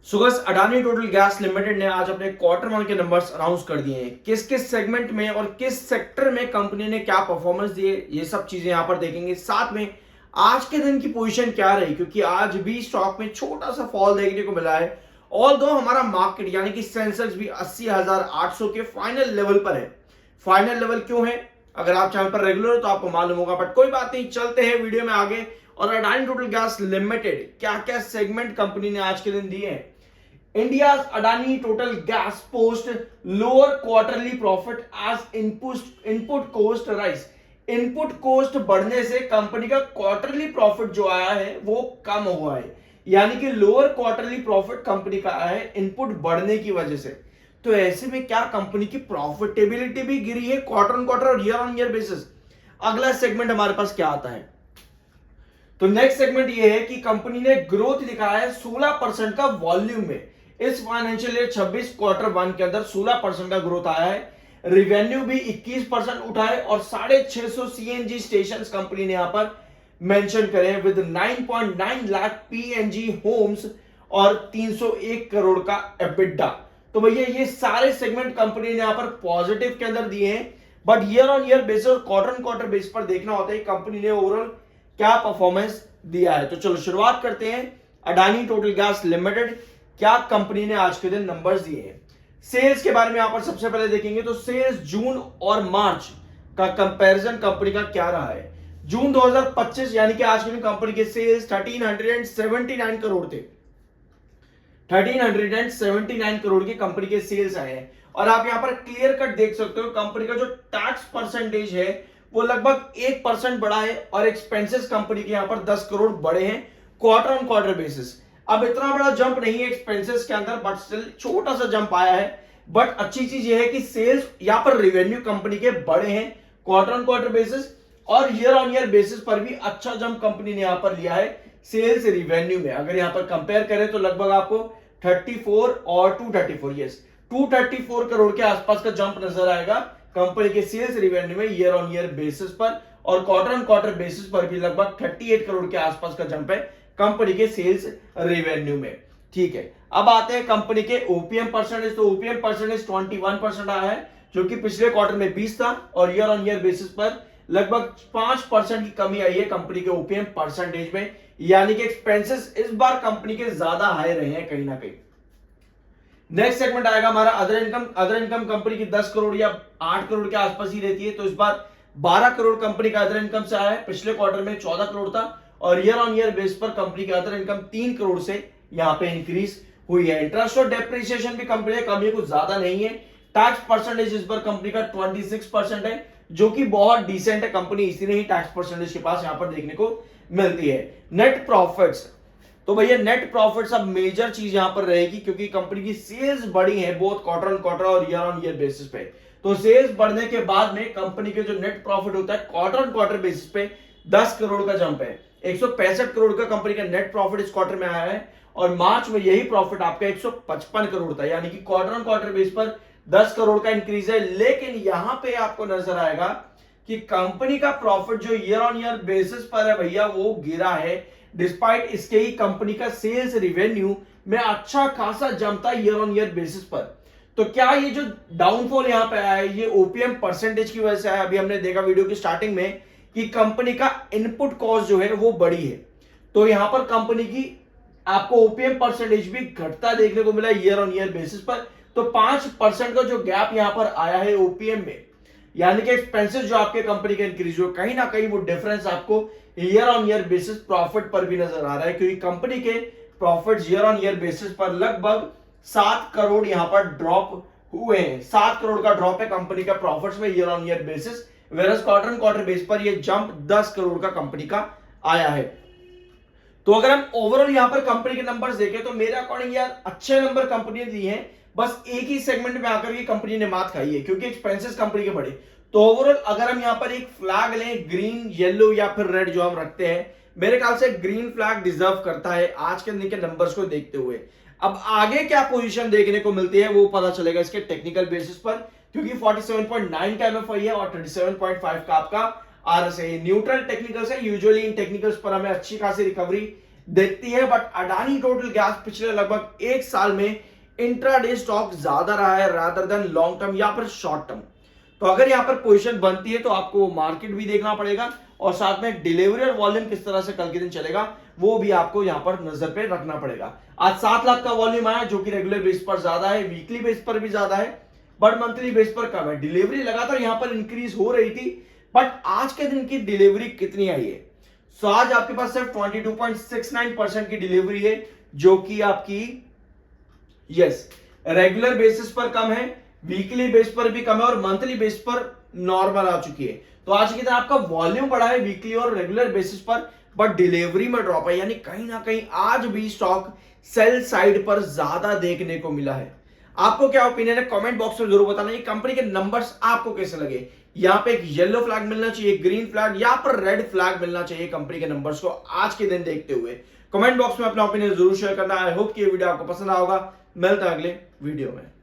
सुगस Adani total gas limited ने आज अपने क्वार्टर वन के नंबर्स अनाउंस कर दिए हैं। किस किस सेगमेंट में और किस सेक्टर में कंपनी ने क्या परफॉर्मेंस दिए, ये सब चीजें यहां पर देखेंगे। साथ में आज के दिन की पोजीशन क्या रही, क्योंकि आज भी स्टॉक में छोटा सा फॉल देखने को मिला है। ऑल दो हमारा मार्केट यानी कि सेंसेक्स भी 80,800 के फाइनल लेवल पर है। फाइनल लेवल क्यों है, अगर आप चैनल पर रेगुलर हो तो आपको मालूम होगा, बट कोई बात नहीं, चलते हैं वीडियो में आगे। और अडानी टोटल गैस लिमिटेड क्या क्या सेगमेंट कंपनी ने आज के दिन दिए हैं। India's Adani Total Gas post lower quarterly profit as input cost rise। Input cost बढ़ने से कंपनी का क्वार्टरली प्रॉफिट जो आया है वो कम हुआ है, यानी कि लोअर क्वार्टरली प्रॉफिट कंपनी का आया है इनपुट बढ़ने की वजह से। तो ऐसे में क्या कंपनी की प्रॉफिटेबिलिटी भी गिरी है क्वार्टर ऑन क्वार्टर और ईयर ऑन ईयर बेसिस। अगला सेगमेंट हमारे पास क्या आता है, तो नेक्स्ट सेगमेंट ये है कि कंपनी ने ग्रोथ दिखाया है 16% का वॉल्यूम में। इस फाइनेंशियल ईयर 26 क्वार्टर वन के अंदर 16% का ग्रोथ आया है। रिवेन्यू भी 21% उठा है और 650 सीएनजी स्टेशन कंपनी ने यहां पर मेंशन करे विद 9.9 लाख पीएनजी होम्स और 301 करोड़ का एबिटा। तो भैया ये सारे सेगमेंट कंपनी ने यहां पर पॉजिटिव के अंदर दिए हैं, but year on year basis और क्वार्टर ऑन क्वार्टर बेसिस पर देखना होता है कंपनी ने ओवरऑल क्या परफॉर्मेंस दिया है। तो चलो शुरुआत करते हैं। अडानी टोटल गैस लिमिटेड क्या कंपनी ने आज के दिन नंबर्स दिए हैं। सेल्स के बारे में यहां पर सबसे पहले देखेंगे, तो सेल्स जून और मार्च का कंपैरिजन कंपनी का क्या रहा है। जून 2025 यानी कि आज के दिन कंपनी के सेल्स 1379 करोड़ थे। 1379 करोड़ की कंपनी के सेल्स आए हैं। और आप यहां पर क्लियर कट देख सकते हो कंपनी का जो टैक्स परसेंटेज है वो लगभग 1% बढ़ा है और एक्सपेंसेस कंपनी के यहां पर 10 करोड़ बढ़े हैं क्वार्टर ऑन क्वार्टर बेसिस। अब इतना बड़ा जंप नहीं है एक्सपेंसेस के अंदर, बट स्टिल छोटा सा जंप आया है। बट अच्छी चीज ये है कि सेल्स यहां पर रेवेन्यू कंपनी के बड़े हैं क्वार्टर ऑन क्वार्टर बेसिस और ईयर ऑन ईयर बेसिस पर भी अच्छा जंप कंपनी ने यहां पर लिया है सेल्स रेवेन्यू में। अगर यहां पर कंपेयर करें तो लगभग आपको 34 और 234 करोड़ के आसपास का जंप नजर आएगा कंपनी के सेल्स रेवेन्यू में ईयर ऑन ईयर बेसिस पर, और क्वार्टर ऑन क्वार्टर बेसिस पर भी लगभग 38 करोड़ के आसपास का जंप है कंपनी के सेल्स रेवेन्यू में। ठीक है, अब आते हैं कंपनी के ओपीएम परसेंटेज। तो ओपीएम परसेंटेज 21% आया है, जो कि पिछले क्वार्टर में 20 था और ईयर ऑन ईयर बेसिस पर लगभग 5% की कमी आई है कंपनी के ओपीएम परसेंटेज में, यानी कि एक्सपेंसेस इस बार कंपनी के ज्यादा हाई रहे हैं कहीं ना कहीं। नेक्स्ट सेगमेंट आएगा हमारा other income. Other income company की 10 करोड़ या 8 करोड़ के आसपास ही रहती है, तो इस बार 12 करोड़ कंपनी का अदर इनकम से आया है। पिछले क्वार्टर में 14 करोड़ था और ईयर ऑन ईयर बेस पर कंपनी का अदर इनकम 3 करोड़ से यहां पे इंक्रीज हुई है। इंटरेस्ट और डेप्रिसिएशन भी कंपनी का कमी कुछ ज्यादा नहीं है। टैक्स परसेंटेज इस बार कंपनी का 26% है, जो कि बहुत डिसेंट है। कंपनी इसीलिए ही टैक्स परसेंटेज के पास यहां पर देखने को मिलती है। नेट प्रॉफिट्स, तो भैया नेट प्रॉफिट्स अब मेजर चीज यहां पर रहेगी, क्योंकि कंपनी की सेल्स बढ़ी है बोथ क्वार्टर ऑन क्वार्टर और ईयर ऑन ईयर बेसिस पे। तो सेल्स बढ़ने के बाद में कंपनी के जो नेट प्रॉफिट होता है क्वार्टर ऑन क्वार्टर बेसिस पे 10 करोड़ का जंप है। 165 करोड़ का कंपनी का नेट प्रॉफिट इस क्वार्टर में आया है और मार्च में यही प्रॉफिट आपका 155 करोड़ था, यानी कि क्वार्टर ऑन क्वार्टर बेस पर 10 करोड़ का इंक्रीज है। लेकिन यहां पे आपको नजर आएगा कि कंपनी का प्रॉफिट जो ईयर ऑन ईयर बेसिस पर है भैया वो गिरा है, डिस्पाइट इसके ही कंपनी का सेल्स रेवेन्यू में अच्छा खासा जंप था ईयर ऑन ईयर बेसिस पर। तो क्या ये जो डाउनफॉल यहां पे आया है ये ओपीएम परसेंटेज की वजह से आया। अभी हमने देखा वीडियो की स्टार्टिंग में कि कंपनी का इनपुट कॉस्ट जो है वो बढ़ी है, तो यहां पर कंपनी की आपको ओपीएम परसेंटेज भी घटता देखने को मिला ईयर ऑन ईयर बेसिस पर। तो 5% का जो गैप यहां पर आया है ओपीएम में, यानी कि एक्सपेंसेस जो आपके कंपनी के इंक्रीज हुए, कहीं ना कहीं वो डिफरेंस आपको year on year basis profit पर भी नजर आ रहा है, क्योंकि कंपनी के profit year on year basis पर लगभग 7 करोड़ यहां पर ड्रॉप हुए हैं। 7 करोड़ का ड्रॉप है कंपनी का प्रॉफिट्स में year on year basis, versus quarter on quarter base पर ये जंप 10 करोड़ का कंपनी का आया है। तो अगर हम ओवरऑल यहां पर कंपनी के नंबर्स देखें तो मेरे अकॉर्डिंग यार अच्छे नंबर कंपनी ने दिए हैं, बस एक ही सेगमेंट में आकर के कंपनी ने मात खाई है, क्योंकि एक्सपेंसेस कंपनी के बढ़े। तो ओवरऑल अगर हम यहां पर एक फ्लैग लें, ग्रीन, येलो या फिर रेड जो हम रखते हैं, मेरे ख्याल से ग्रीन फ्लैग डिजर्व करता है आज के दिन के नंबर्स को देखते हुए। अब आगे क्या पोजीशन देखने को मिलती है वो पता चलेगा इसके टेक्निकल बेसिस पर, क्योंकि 47.9 का एमएफआई है और 37.5 का आपका आरएसआई। न्यूट्रल टेक्निकल्स है, यूजुअली इन टेक्निकल्स पर हमें अच्छी खासी रिकवरी देखती है, बट अडानी टोटल गैस पिछले लगभग एक साल में इंट्राडे स्टॉक ज्यादा रहा है रादर देन लॉन्ग टर्म या फिर शॉर्ट टर्म। तो अगर यहाँ पर पोजीशन बनती है तो आपको मार्केट भी देखना पड़ेगा और साथ में डिलीवरी और वॉल्यूम किस तरह से कल के दिन चलेगा वो भी आपको यहाँ पर नजर पे रखना पड़ेगा। आज 7 लाख का वॉल्यूम आया जो कि रेगुलर बेस पर ज्यादा है, वीकली बेस पर भी ज्यादा है, बट मंथली बेस पर कम है। डिलीवरी लगातार यहाँ पर इंक्रीज हो रही थी, बट आज के दिन की डिलीवरी कितनी आई है? सो आज आपके पास सिर्फ 22.69% की डिलीवरी है जो कि आपकी यस रेगुलर बेसिस पर कम है, वीकली बेस पर भी कम है और मंथली बेस पर नॉर्मल आ चुकी है। तो आज की दिन आपका वॉल्यूम बढ़ा है वीकली और रेगुलर बेसिस पर, बट डिलीवरी में ड्रॉप है, यानी कहीं ना कहीं आज भी स्टॉक सेल साइड पर ज्यादा देखने को मिला है। आपको क्या ओपिनियन है कमेंट बॉक्स में जरूर बताना। ये कंपनी के नंबर्स आपको कैसे लगे? यहाँ पे एक येलो फ्लैग मिलना चाहिए, ग्रीन फ्लैग या पर रेड फ्लैग मिलना चाहिए कंपनी के नंबर्स को आज के दिन देखते हुए? कमेंट बॉक्स में अपना ओपिनियन जरूर शेयर करना। आई होप कि ये वीडियो आपको पसंद आएगा। मिलता है अगले वीडियो में।